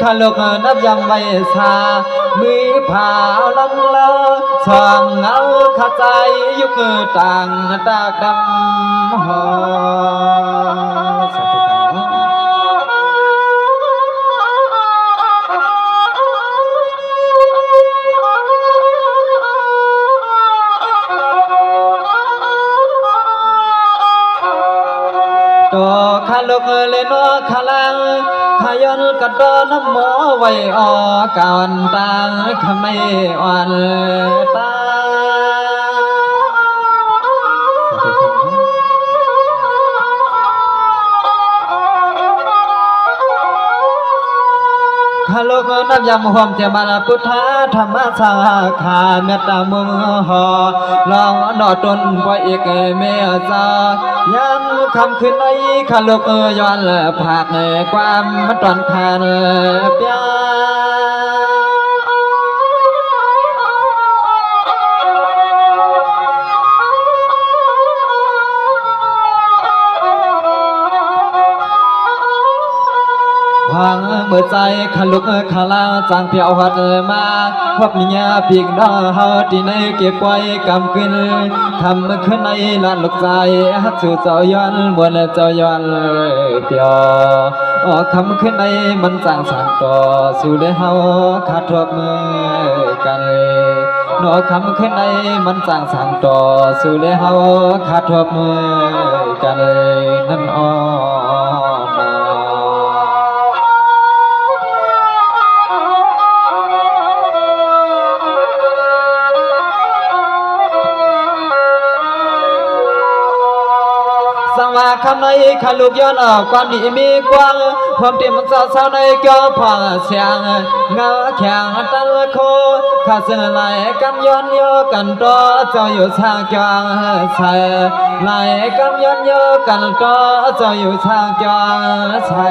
ขาลกนับยังไม่ชามือผ่าลังเลอช่องเงาขาใจยุกต่างตากดำหอตัวขาลกเลนอขาลังขยันกัดดอนน้ำหมอไว้ออกันต่างขไม่อ่อนตาขาลกนับยำหอมเจมันพุทธะธรรมสาขาเมตตามุงหอลองดอตนปเอกเมษายามคำขึ้นในขาลกย้อนผักความมันตอนผ่านเปียพังเมื่อใจขลุกขลาจางเปียวหัดมาพบเนียปีกดาเฮาที่ในเก็บไว้กำขึ้นทำขึ้นในลานลูกใจฮักสู่เจ้าย้อนบนเจ้าย้อนเปียวออกคำขึ้นในมันจางสั่งต่อสู่เลยเฮาขาดทบมือกันนอคำขึ้นในมันจางสั่งต่อสู่เลยเฮาขาดทบมือกันนั่นอ้อสังวาคำในขาลูกย้อนออกความดีมีกว้างความเตรียมสาวในเกี่ยวผ่าเสียงเงาแข็งตันโคข้าเสนอไหลกำย้อนโยกันต่อเจ้าอยู่ทางกลางใส่ไหลกำย้อนโยกันต่อเจ้าอยู่ทางกลางใส่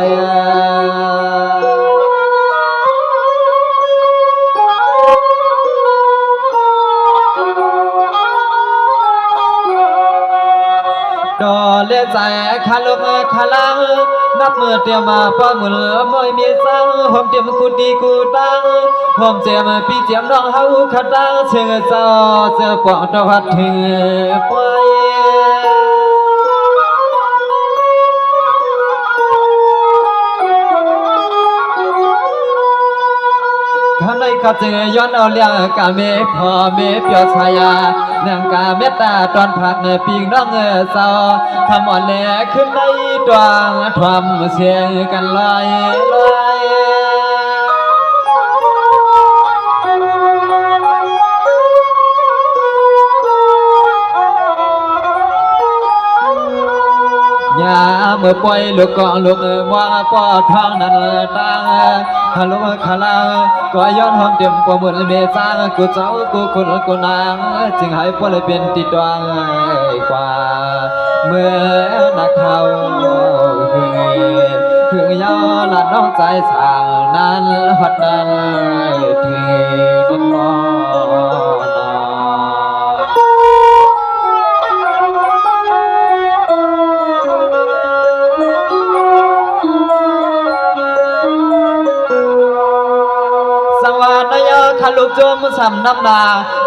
ดอเลี้ยใจขาลกขาลังนับมือเตรียมมาป้อมือมวยมีสังหอมเตรียมกูดีกูตังหอมเจียมพี่เจียมน้องเฮาขัดตังเชื่อเจ้าเจ้าปอดวัดถึงไปข้าในข้าเจย้อนเอาเลี้ยงกาเมพอเมเปียวชายาเนื่องกาเมตตาตอนผักในปีกน้องเศร้าทำอ่อนแหลขึ้นในดวงทวมเสียงกันลอยลอยยาเมื่อปล่อยลูกกองลูกมองปอทองนั่นตังขาลุกขาลาก็ย้อนหอมเต็มปมือเมษากูเจ้ากูคุณกูนางจึงให้พวกเลยเป็นติดดวงกว่าเมื่อนักเขาถึงยาวลัดน้องใจสางนั้นหัดนั้นที่นั่นนอขาลูกจมสำน้ำนา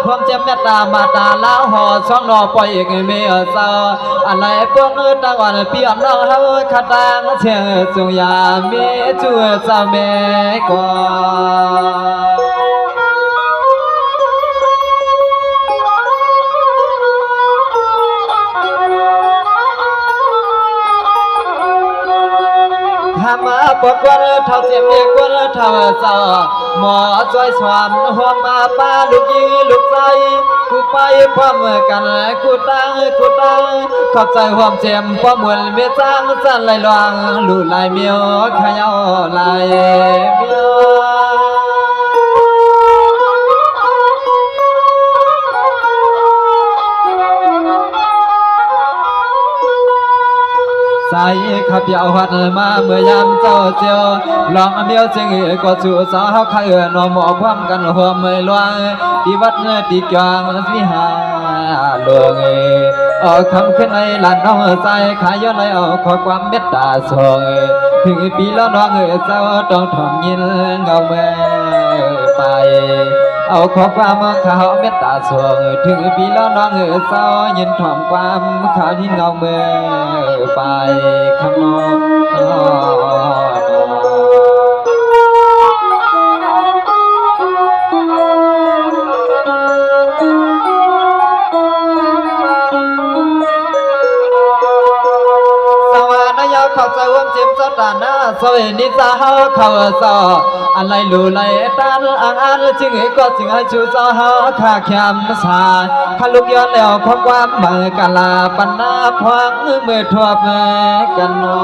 ความเจ็บเมตตามาตาล้าวห่อช่องนอปล่อยเอกเมียเศร้าอะไรพวกตะวันเปียกน้องเฮาขาตังเชื่อสุยามีช่วยเจ้าแม่ก่อมาปกวนเท่าเสียมีกวนเท่าเจ้าหมอช่วยสวนหัวมาป้าลูกยิงลูกใจกูไปพร้อมกันกูตั้งเข้าใจความเจ็บพอมวนเมียจ้างสั่นไหลลวงลูกลายเมียวขยาวลายเมียวใส่ขับเปียวหัดมาเมื่อยามเจ้าเจียวลองเมียวจึงก็จู่สาวข้าหนอหมอความกันหัวเมื่อยลวงที่วัดตีกลางวิหารหลวงออกคำขึ้นในลานน้องใจขายย้อนเลยออกขอความเมตตาส่ง ถึงปีแล้วน้องเจ้าต้องทอมยินเงาเมื่อไปเอาขอความข่าวเมตตาสวงถึงปีแล้วน้องเจ้ายินทอมความข่าวที่เงาเมื่อไปคำนเข้าใจว่าจิมสตานาสวยนิสาเฮาเข้าซออะไรลู่ไหลตาอันจึงก็จึงให้ชูซอเฮาข้าแคมสาข้าลุกย้อนแล้วของความเมื่อกะลาปันนาพวังเมื่อทั่วเมื่อกันนอ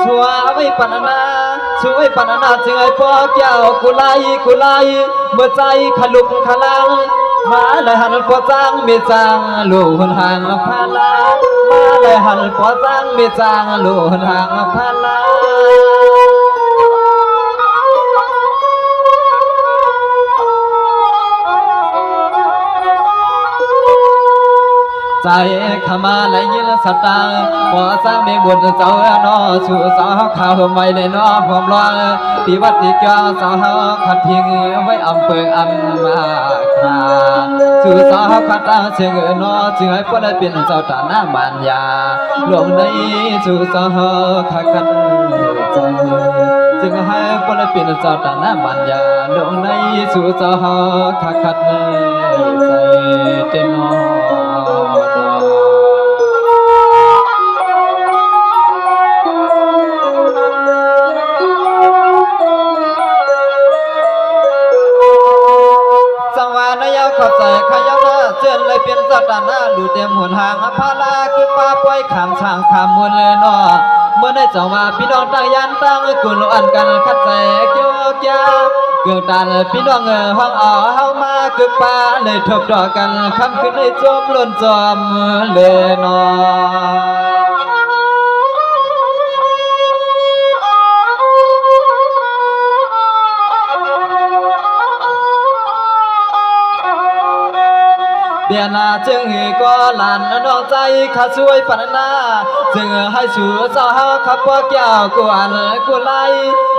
สวาวิปันนาช่วยปนนาจึงให้พ่อแก้วกุไลเมื่อใจขลุกขลังมาเลยหันพ่อจ้างมีจางลูกหางพาลามาเลยหันพ่อจ้างมีจางลูกหางพาลาใจขมาไหลยินสตาพอสร้างเมฆบนเสาหนอสู่สาวข่าวไม่เลยนอหอมร้อนปีวัดที่ก้าวสาวขัดทิ้งไว้อำเพิงอำมาคาสู่สาวขัดตาเชิงนอจึงให้พ่อได้เป็นเจ้าตาหน้ามันยาหลวงในสู่สาวขัดกันใจจึงให้พ่อได้เป็นเจ้าตาหน้ามันยาหลวงในสู่สาวขัดกันใจเต็มนอเข้าใจขยาวนาเจือนเลยเป็นสัตว์หน้าดูเต็มหัวหางพาลาคือป้าปล่อยขามช่างขามมวลเลยนอเมื่อได้เจ้ามาพี่น้องตั้งยันตั้งกุลอันกันคัดแสเกี่ยวแก่เกิดตันพี่น้องห้องอ๋อเฮามาคือป้าเลยทบดอกกันคำขึ้นให้จมล้นจอมเลยนอเดียนาจึงก็หลานน้องใจข้าช่วยปันนาจึงให้สู่เจ้าขับพ่อแก้วกวนกุไล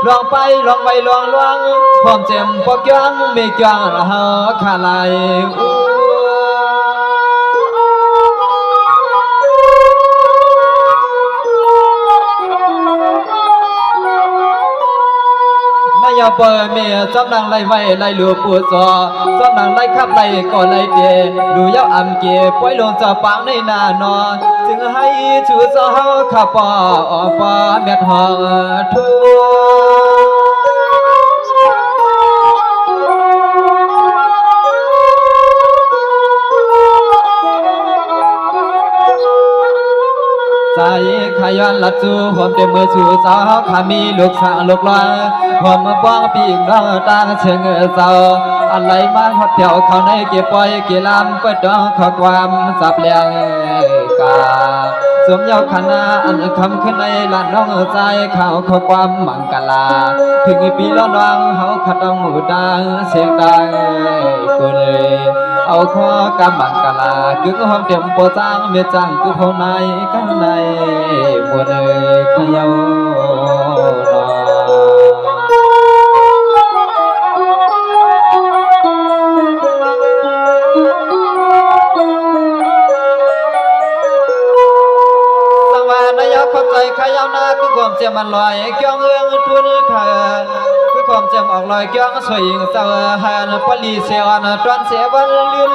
ลองไปลองไปลองลวงพร้อมเจ็มพอก้างไม่ก้างเฮาขาไลยาเปิดเมียจำนางไล่ไว้ไล่ลูกปูซอจำนางไล่ขับไล่ก่อนไล่เดดูยาวอ่ำเก็บปล่อยลงจะปังในหน้านอนจึงให้ชูซอขับปอปอเม็ดหองทั่ใจขยันลัดจูหอมเต็มมือสู่สาวขามีลูกสาวลูกลอยหอมบ้องปีกน้องตาเชิงเศร้าอะไรมาหดเที่ยวเขาในเก็บปล่อยเกี่ยลำเปิดดองขอความสับเลียงกาสวมยาวขนาอันคำขึ้นในลานน้องใจเขาขอความมังกลาถึงปีล้อน้องเขาขัดต้องหูดังเสียงดังกุลเอาข้อกำมังกลากึ่งหอมเต็มโปจ้างเมียจังคือพในกันในบนขยาวเข้าใจขยาวนาคือความเจ็บมันลอยเกี่ยวเงืองทุนขาคือความเจ็บออกลอยเกี่ยวสวยยิงเสาหันปลีเสียวันตอนเสียวันลื่น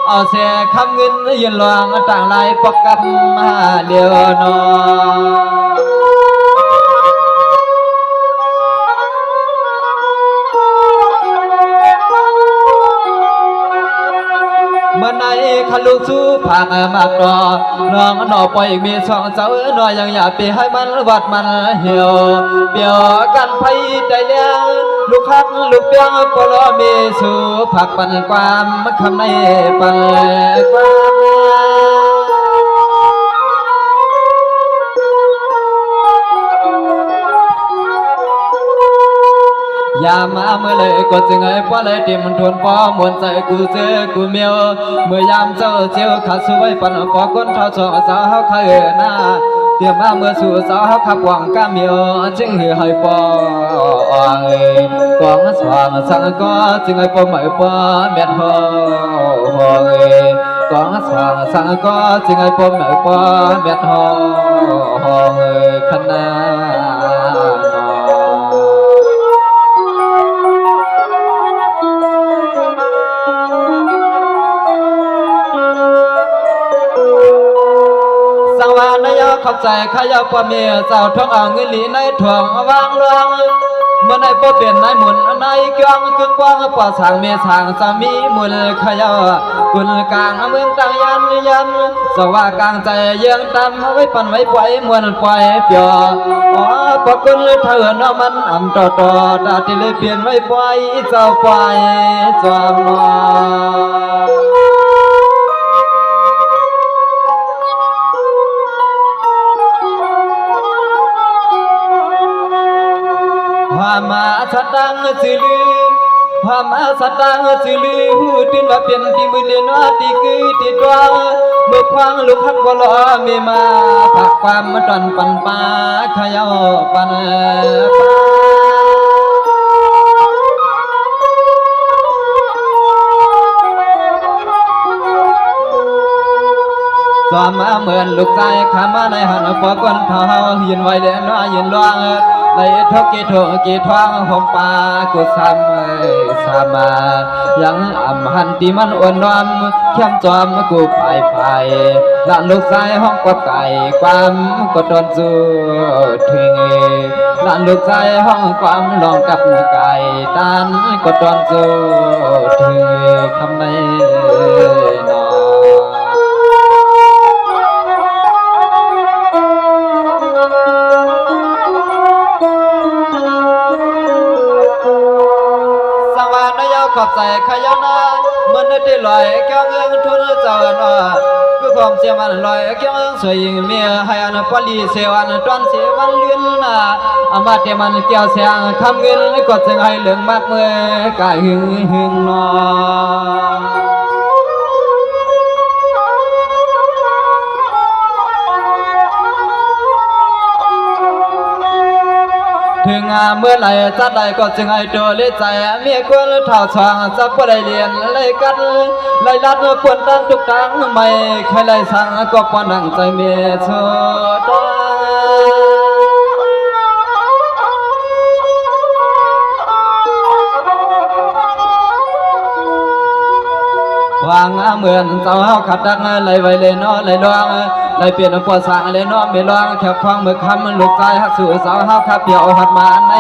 เอาเสียคำเงินยืนลวงต่างลายปกกับมาเดียวนอเมื่อไหนขันลูกสู้ผ่านมากรอน้องหน่อปล่อยมีช่องเจ้าหน่อยยังอยากไปให้มันวัดมันเหี่ยวเปี่ยวกันไฟใจเลี้ยงลูกคักลูกเปียงปลอมีสู่ผักปันความคำในปันความ อย่ามาเมื่อเลยก็จึงให้ป้อเลยเตรียมทวนป้อมวนใจกูเจอกูเมียวเมื่อยามเจ้าเจียวขาดสวยปันป้อก้นเท่าสองสาวเขาเคยหน้าเตรียมมาเมื่อสู่สาวเขาขับหวังก้าเมียวจึงให้ป้อกองสว่างสังก็จึงให้ป้อไม่ป้อเม็ดหอกองสว่างสังก็จึงให้ป้อไม่ป้อเม็ดหอขนาขอบใจข้ายาปเมียเจ้าท้องอ่างเงินหลีในถ่วงวางลวงเมื่อในปเปลี่ยนในหมุนในกวางกึกกว้างปอสางเมียสางสามีมุนข้ายากุลกลางเมืองตังยันสว่ากลางใจเยืองตำไว้ปั่นไว้ปล่อยมวนปล่อยเปียอ๋อปกุลเถื่อนมันอ่ำต่อตาที่เลยเปลี่ยนไว้ปล่อยเจ้าปล่อยจอมพามาสัตตังสิลือพามาสัตตังสิลือหูดินว่าเปลี่ยนที่มือเดียนว่าตีคือตีตัวเมื่อควางลูกขันบลอมีมาผักความมาตอนปันปาขยาวปันปาสวมาเหมือนลูกใจขามาในหันปอก้นเท้ายืนไว้เด่นว่ายืนลวงในทุกกี่ทุกกี่ท้องหอมปากุซ้ำสามายังอ่ำหันตีมันอ้วนนอมเข้มจอมกูไปหลานลูกชายห้องกับไก่ความก็ตอนสู้ถึงหลานลูกชายห้องความลองกับไก่ตันก็ตอนสู้ถึงคำในนอขอบใจขยานามันได้ลอยแก้วเงินทุนเจ้าหน้าคือความเสียมันลอยแก้วเงินสวยยิ่งเมียให้อันปลีเสวันตอนเสวันเลื่อนนาอามาเตมันเกี่ยวเสียงคำเงินกดจึงให้เหลืองมากเมื่อกายหึงนอถึงเมื่อไรจัดใดก็จึงให้ตัวเลี้ยใจมีคนเท่าช่างจับก็ได้เรียนเลยกันเลยรัดควรตั้งทุกตั้งไม่เคยเลยสั่งก็ปนังใจเมียเธอวางเหมือนเจ้าขัดดังเลยไว้เลยน้อเลยดวงเลยเปลี่ยนปวดสางเลยน้อไม่ลองแค่ฟังมือคำลูกใจหักสู่สาวเฮาขับเดี่ยวหัดมาใน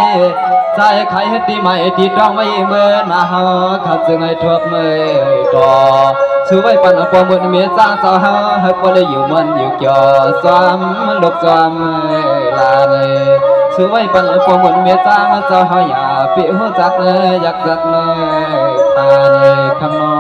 ใจใครเฮ็ดดีใหม่ที่ต้องไว้เมื่อนาเฮาขัดจึงให้ทบมือต่อสู้ไว้ปันปอมือเมียจ้างสาวเฮาให้พอได้อยู่มันอยู่เกี่ยวซ้ำลูกซ้ำลาเลยสู้ไว้ปันปอมือเมียจ้างสาวเฮาอย่าเปียหัวจักเลยอยากจักเลยตาเลยคำนอ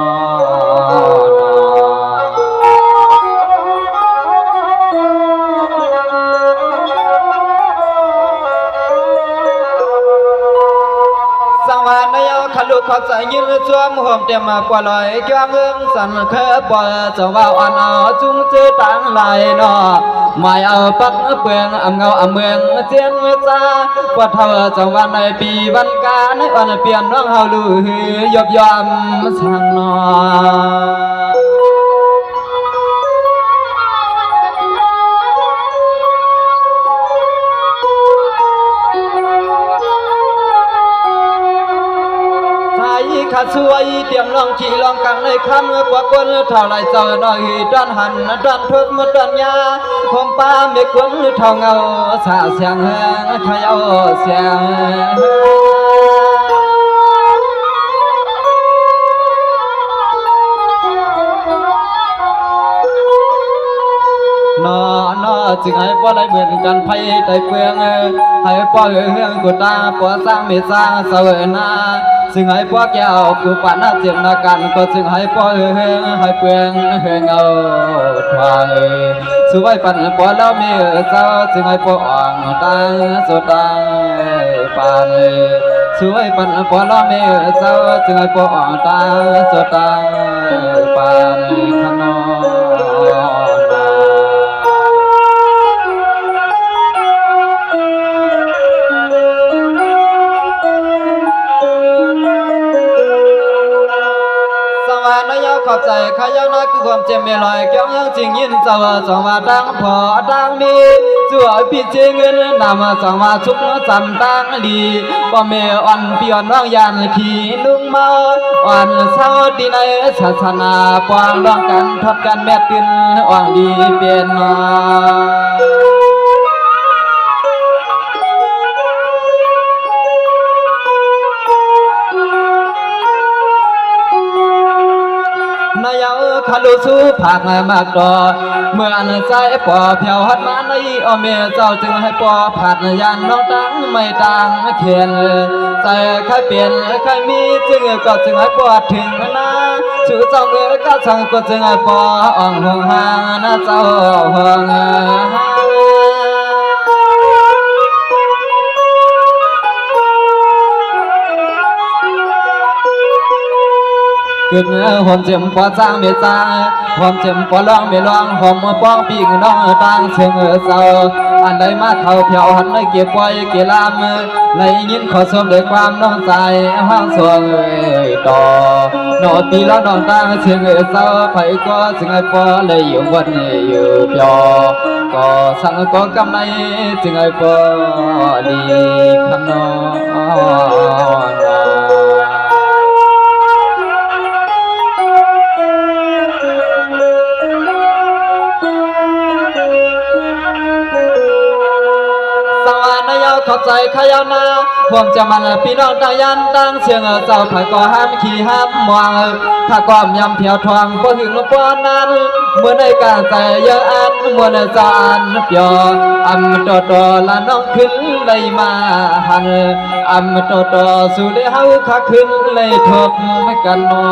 ขลุกขอบใจยืนช่วมหอมเต็มมาปลอยแก้มเอื้องสั่นเคยปล่อยจะว่าอ่อนเอาจุงจื้อตังไหลนอไม่เอาปักเปลืองอำเงาเมืองเจียนจ้าว่าเธอจะวันในปีวันกาในวันเปลี่ยนน้องเฮาลือยบยอมสั่งนอข้าช่วยเตรียมลองขี่ลองกังในคำกว่าคนเท่าไรเจ้าน้อยด้านหันด้านทุกมาด้านยาผมป้าไม่ควรเท่าเงาสาเสียงขยาวเสียงนอจึงให้พ่อได้เหมือนกันไพ่ได้เปลืองให้พ่อเฮืองกุตาพ่อสร้างเมตสร้างเสวยนาจึงให้พ่อแก้วกูปานาเจียมนากันก็จึงให้พ่อเฮืองให้เปลืองเฮืองเอาทวายสู้ไว้ปันพ่อแล้วมีเจ้าจึงให้พ่ออ่างตังสุตังปาน ช่วยปันปอล้อเมเจ้าจึงให้ปอตาสตาปานขนอขอบใจขยันนักคือความเจ็บไม่ลอยเกี่ยวยังจริงยินสวัสดิ์สว่าดังพอดังมีจั่วพิจิเงินนำสว่าชุกจำดังดีบ่เมอ่อนเปียนว่างยันขี่นุ่งมาอ่อนเศร้าดีในศาสนาปวางร้องกันทอดกันแม่ตื่นอ่างดีเป็นมาขาลูสู้ผักมากดอเมื่ออันใจปอเพียวหัดมาในอเมเจ้าจึงให้ปอผัดยันน้องตังไม่ตังเขียนใส่ใครเปลี่ยนใครมีจึงก็จึงให้ปอถึงนะชื่อเจ้าเงยก็สั่งก็จึงให้ปออ่องห่วงห่างนะเจ้าห่วงขึ้นหอมเจ็มปอจ้างเมจ้าหอมเจ็มปอร้องไม่ร้องหอมป้องปีกน้องต่างเชิงเศร้าอันใดมาเท่าเพียวหันไม่เก็บไว้เกี่ยลามเลยยินขอสมด้วยความน้องใจห้างสวงต่อนอปีแล้วน้องต่างเชิงเศร้าไปก็จึงให้ปอเลยอยู่วันอยู่เพียวก็สั่งก็กำไรจึงให้ปอดีคำนองขอบใจขยานาผมจะมันพี่น้องต่างยันต่างเชียงเจ้าผักก็ห้ามขี่ห้ามมองถ้าก้อมยำเพียวทวงก็ถึงลงป้อนนั้นเมื่อในการใจเยอะอันเมื่อในจานเปียวอำโตละน้องขึ้นเลยมาหันอำโตสู่ได้เฮาขาขึ้นเลยทบกันนอ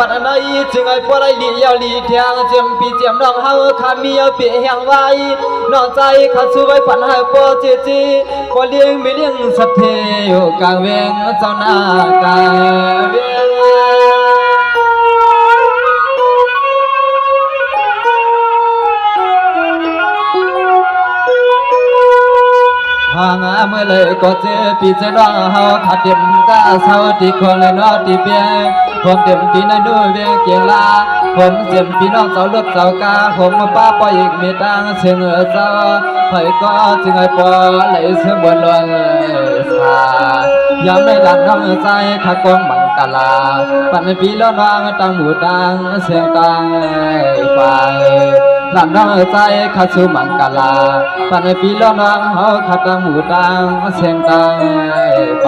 ปัดในจึงไอ้พวกไรหลีเยาหลีเทียงเจียมปีเจียมน้องเฮาขามีเอาเปียเฮียงไว้นอกใจขาสู้ไว้ปันให้ปอเจจีปอเลี้ยงไม่เลี้ยงสัตเทอยู่กลางเวงเจ้าหน้ากลางเวงห่างเมื่อเลยก็เจอปีเจน้องเฮาขาดเต็มจ้าเศร้าที่คนเลยนอที่เปียผมเต็มที่ในด้วยเวียงเกียงลาผมเจ็มพี่น้องเจ้าลูกเจ้ากาผมมาป้าปอยอีกมีดังเชิงเจ้าเผยก็จึงไอ้ปอไหลเสื่อมบนลวนสายามไม่ดังน้ำใจขักกองบังกาลาปันพี่แล้วน้องตั้งหมู่ดังเสียงตังไปลำน้องใจขัดสู่มังกาลาปันพี่แล้วน้องเฮาขัดตั้งหมู่ดังเสียงตังไป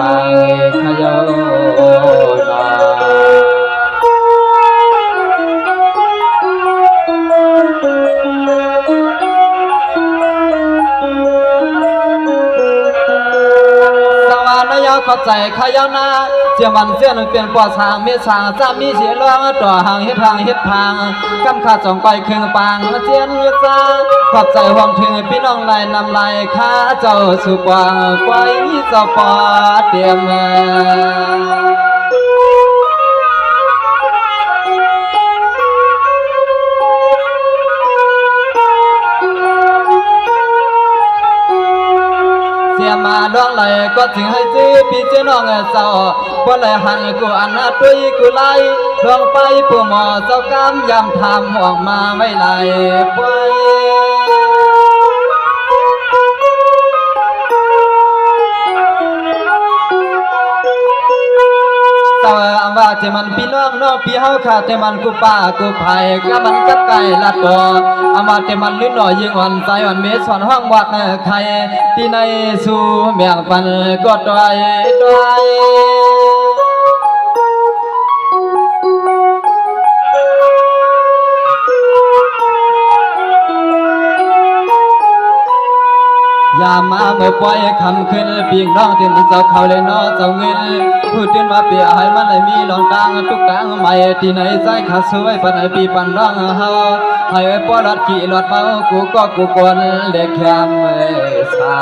ขยโยขอบใจขยานาเจียมันเสียนเปลี่ยนปอดสางเมสางจะมีเสียร้องต่อหางเฮ็ดทางเฮ็ดทางกำขาดจ่องไปเครื่องปางเจียนเวจ้าขอบใจหวังถึงพี่น้องลายนำลายข้าเจ้าสุกวางไว้เจ้าปอเตรียมมาล่วงเลยก็ถึงให้ซื้อพี่เจ้าน้องเจ้าบ่เลยหันกูอันนาตุยกูไล่ลองไปผู้หมอเจ้ากำยำทำออกมาไม่ไหลไปว่าแต่มันพี่น้องน้องพี่เฮาขาแต่มันกูป้ากูไผ่ก็มันกับไก่ละตัวอามาแต่มันลิ้นหน่อยยิงอ่อนใจอ่อนเมสอนห้องวักใครที่ในสู่เมียงปันก็ตายยา มาเมื่อปล่อยคำขึ้นปีกน้องตื่นเจ้าเขาเลยน้อเจ้าเงินพูดตื่นมาเปียให้มันได้มีลองตังทุกตังใหม่ที่ไหนใจขาสวยปันให้ปีปันน้องเฮาให้ปอดขี่รถเมากูก็กูกวนเล็กแคมสา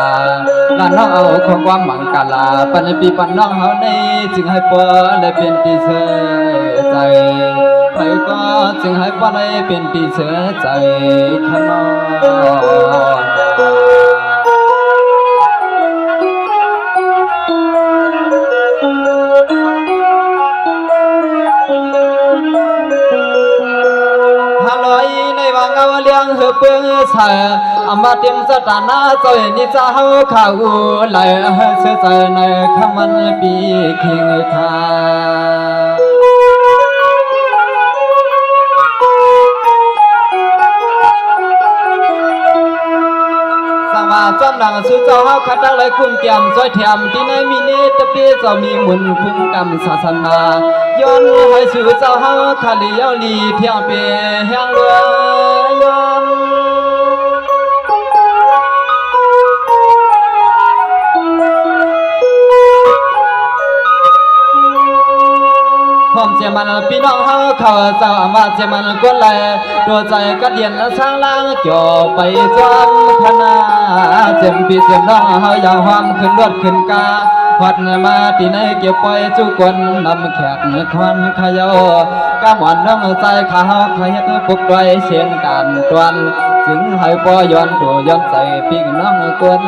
ลานน้องเอาของความหวังกาลาปันให้ปีปันน้องเฮาในจึงให้ปอได้เป็นที่เชื่อใจไปก็จึงให้ปอได้เป็นที่เชื่อใจขนอเลี้ยงหือเปื้องใส่อามาเตรียมสถานะใจนี่จะเฮาข่าวไหลเชื่อใจในคำมันปีเคียงคาจำหนังสุเจ้าเฮาคัดดังเลยคุ้มเกี่ยมซอยแถมที่ในมินิตะปีเจ้ามีมุนคุ้มกำศาสนาย้อนให้สุเจ้าเฮาคาลีเยาลีเพียงเปียแห่งเรือยอมพร้อมเจมันพี่น้องเฮาเขาเจ้ามาเจมันกวนไหลตัวใจกระเดียนสร้างล่างจ่อไปจอมพนาเจมพี่เจมน้องเฮาอย่าห้ามขึ้นรถขึ้นกาพัดมาที่ไหนเก็บไปจุกวนนำแขกควันขยอกำวันน้องใจขาเฮาขยันปุกไว้เสียงการตวนจึงให้ปอย้อนตัวย้อนใจพี่น้องกวน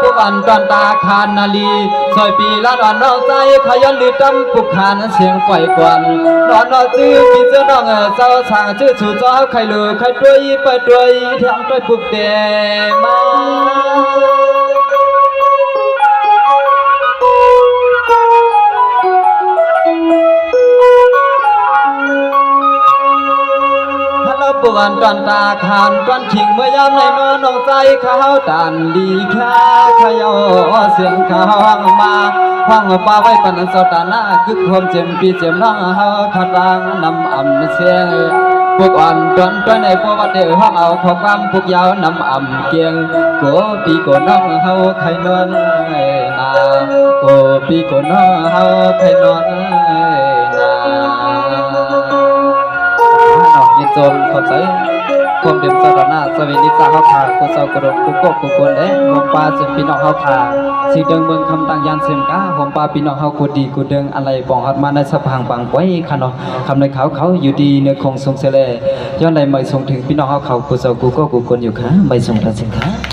ผู้อันตอนตาคานนาลีซอยปีละดอนน้องใจขยันลือจำปุกขานเสียงปล่อยกวนดอนน้องจื้อปีเจ้าน้องเจ้าสางจื้อสู่เจ้าใครลือใครด้วยไปด้วยทางด้วยปุกเดมาปวนตอนตาขานตอนขิงเมื่อยามในนวลน้องใจเขาด่านดีแค่ขยอเสียงเขาห้องมาห้องป้าไว้ปันสตานาคือความเจ็มปีเจ็มน้องเฮาขัดรังนำอ่ำเสียงพวกอ่อนตอนตัวในพวกวัดเดือห้องเอาของความพวกยาวนำอ่ำเกียงโกปีโกน้องเฮาไข่นวลนาโกปีโกน้องเฮาไข่นวลยินจมขอบใจความเดิมสถานะสวีนิสาเฮาขากุศลกระดกกุกบกุกนเด้หอมปลาเสียงพี่น้องเฮาขาสีเดิงเมืองคำต่างยานเสียงก้าหอมปลาพี่น้องเฮากูดีกูเดิงอะไรปองหัดมาในสะพางปังไว้ขนอคำในเขาอยู่ดีเนื้อคงทรงเสลย้อนใดไม่ทรงถึงพี่น้องเฮาเขากุศลกุกบกุกนอยู่ค่ะไม่ทรงทันสินค้า